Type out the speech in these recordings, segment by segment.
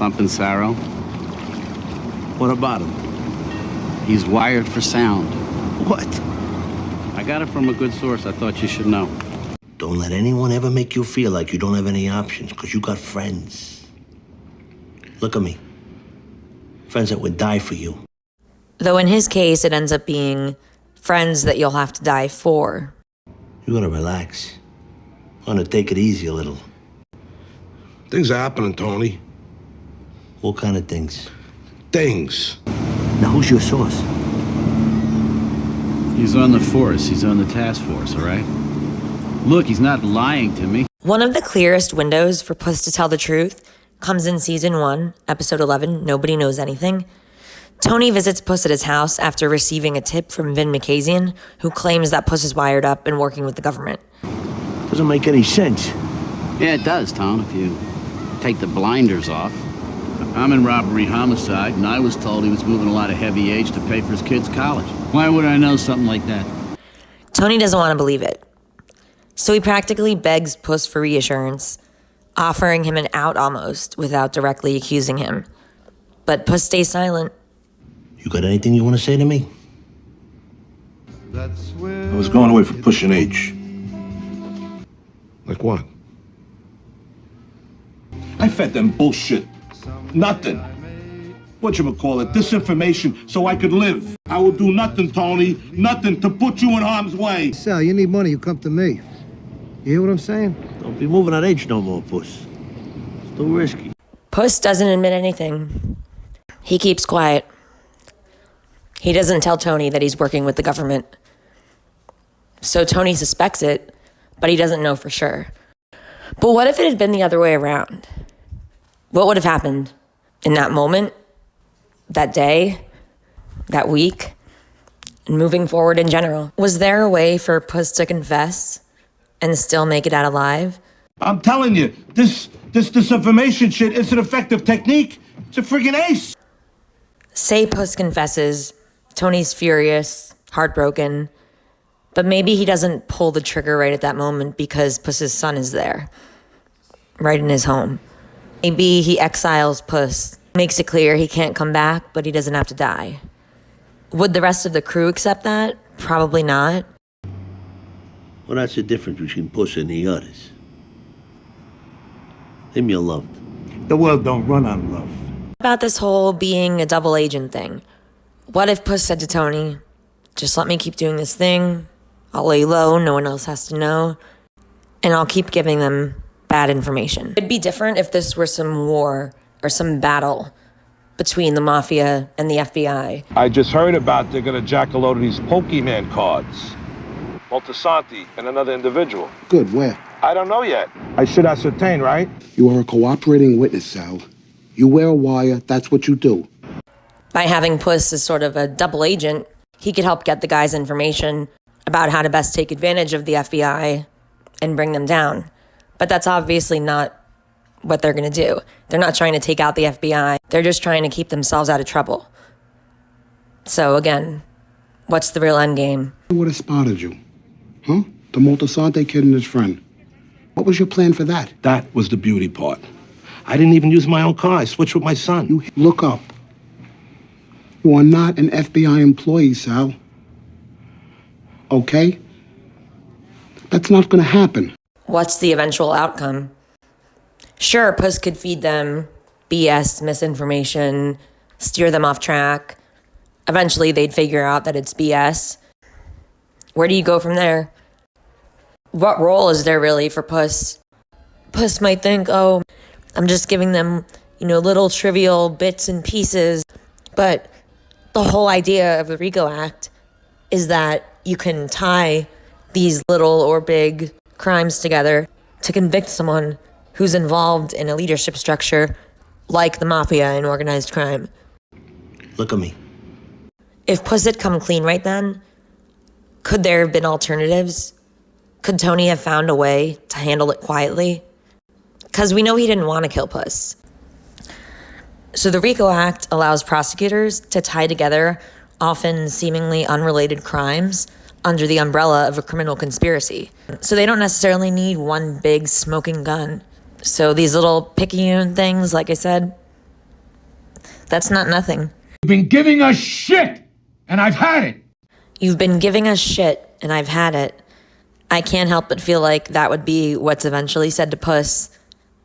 Pumping Sarro. What about him? He's wired for sound. What? I got it from a good source I thought you should know. Don't let anyone ever make you feel like you don't have any options, because you got friends. Look at me. Friends that would die for you. Though in his case, it ends up being friends that you'll have to die for. You gotta relax. Wanna take it easy a little. Things are happening, Tony. What kind of things? Things. Now, who's your source? He's on the force. He's on the task force, all right? Look, he's not lying to me. One of the clearest windows for Puss to tell the truth comes in season 1, episode 11, Nobody Knows Anything. Tony visits Puss at his house after receiving a tip from Vin Makazian, who claims that Puss is wired up and working with the government. Doesn't make any sense. Yeah, it does, Tom, if you take the blinders off. I'm in robbery homicide, and I was told he was moving a lot of heavy age to pay for his kids' college. Why would I know something like that? Tony doesn't want to believe it. So he practically begs Puss for reassurance, offering him an out almost without directly accusing him. But Puss stays silent. You got anything you want to say to me? I was going away for pushing age. Like what? I fed them bullshit. Nothing. Whatchamacallit, disinformation so I could live. I will do nothing, Tony. Nothing to put you in harm's way. Sal, you need money, you come to me. You hear what I'm saying? Don't be moving that age no more, Puss. It's too risky. Puss doesn't admit anything. He keeps quiet. He doesn't tell Tony that he's working with the government. So Tony suspects it, but he doesn't know for sure. But what if it had been the other way around? What would have happened in that moment, that day, that week, and moving forward in general? Was there a way for Puss to confess and still make it out alive? I'm telling you, this disinformation shit is an effective technique. It's a friggin' ace. Say Puss confesses, Tony's furious, heartbroken, but maybe he doesn't pull the trigger right at that moment because Puss's son is there, right in his home. Maybe he exiles Puss, makes it clear he can't come back, but he doesn't have to die. Would the rest of the crew accept that? Probably not. Well, that's the difference between Puss and the others. Them you loved. The world don't run on love. About this whole being a double agent thing. What if Puss said to Tony, just let me keep doing this thing, I'll lay low, no one else has to know, and I'll keep giving them bad information. It'd be different if this were some war or some battle between the mafia and the FBI. I just heard about they're gonna jack a load of these Pokemon cards. Moltisanti and another individual. Good, where? I don't know yet. I should ascertain, right? You are a cooperating witness, Sal. You wear a wire, that's what you do. By having Puss as sort of a double agent, he could help get the guys information about how to best take advantage of the FBI and bring them down. But that's obviously not what they're going to do. They're not trying to take out the FBI. They're just trying to keep themselves out of trouble. So again, what's the real end game? Who would have spotted you? Huh? The Moltisanti kid and his friend. What was your plan for that? That was the beauty part. I didn't even use my own car. I switched with my son. You look up. You are not an FBI employee, Sal. Okay? That's not going to happen. What's the eventual outcome? Sure, Puss could feed them BS, misinformation, steer them off track. Eventually, they'd figure out that it's BS. Where do you go from there? What role is there really for Puss? Puss might think, oh, I'm just giving them, little trivial bits and pieces. But the whole idea of the RICO Act is that you can tie these little or big crimes together to convict someone who's involved in a leadership structure like the mafia and organized crime. Look at me. If Puss had come clean right then, could there have been alternatives? Could Tony have found a way to handle it quietly? Because we know he didn't want to kill Puss. So the RICO Act allows prosecutors to tie together often seemingly unrelated crimes under the umbrella of a criminal conspiracy. So they don't necessarily need one big smoking gun. So these little picayune things, like I said, That's not nothing. You've been giving us shit, and I've had it. You've been giving us shit, and I've had it. I can't help but feel like that would be what's eventually said to Puss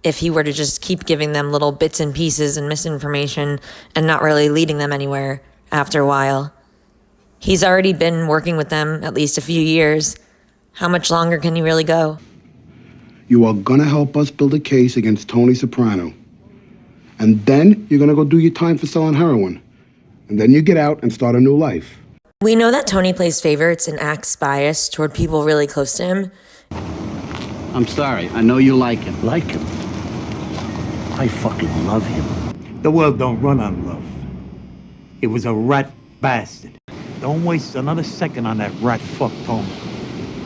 if he were to just keep giving them little bits and pieces and misinformation and not really leading them anywhere after a while. He's already been working with them at least a few years. How much longer can he really go? You are gonna help us build a case against Tony Soprano. And then you're gonna go do your time for selling heroin. And then you get out and start a new life. We know that Tony plays favorites and acts biased toward people really close to him. I'm sorry. I know you like him. Like him? I fucking love him. The world don't run on love. It was a rat bastard. Don't waste another second on that rat fuck Tony.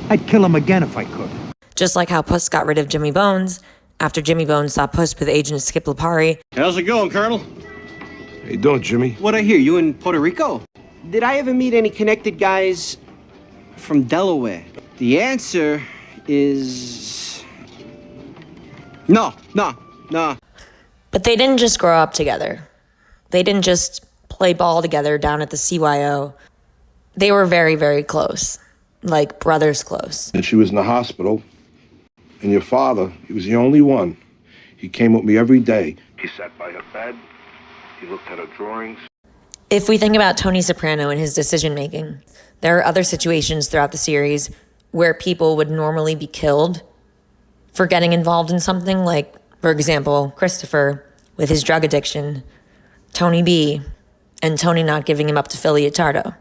I'd kill him again if I could. Just like how Puss got rid of Jimmy Bones after Jimmy Bones saw Puss with Agent Skip Lipari. How's it going, Colonel? How you doing, Jimmy? What I hear, you in Puerto Rico? Did I ever meet any connected guys from Delaware? The answer is... No. But they didn't just grow up together. They didn't just play ball together down at the CYO. They were very, very close. Like brothers close. And she was in the hospital. And your father, he was the only one. He came with me every day. He sat by her bed. He looked at her drawings. If we think about Tony Soprano and his decision-making, there are other situations throughout the series where people would normally be killed for getting involved in something, like, for example, Christopher with his drug addiction, Tony B, and Tony not giving him up to Philly Attardo.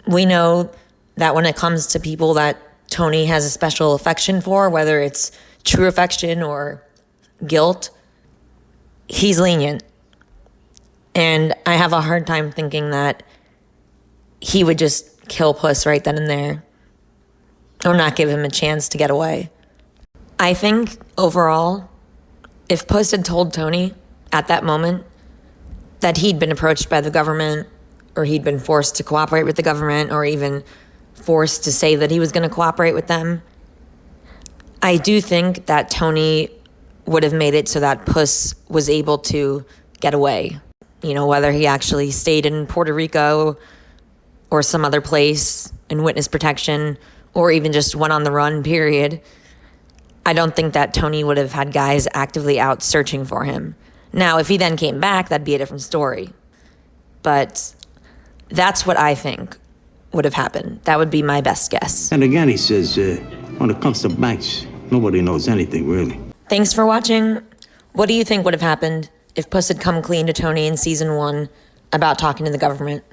We know that when it comes to people that Tony has a special affection for, whether it's true affection or guilt, he's lenient. And I have a hard time thinking that he would just kill Puss right then and there or not give him a chance to get away. I think overall, if Puss had told Tony at that moment that he'd been approached by the government or he'd been forced to cooperate with the government or even forced to say that he was going to cooperate with them, I do think that Tony would have made it so that Puss was able to get away. You know, whether he actually stayed in Puerto Rico or some other place in witness protection or even just went on the run, period. I don't think that Tony would have had guys actively out searching for him. Now, if he then came back, that'd be a different story. But that's what I think would have happened. That would be my best guess. And again, he says, when it comes to banks, nobody knows anything, really. Thanks for watching. What do you think would have happened if Puss had come clean to Tony in season 1 about talking to the government?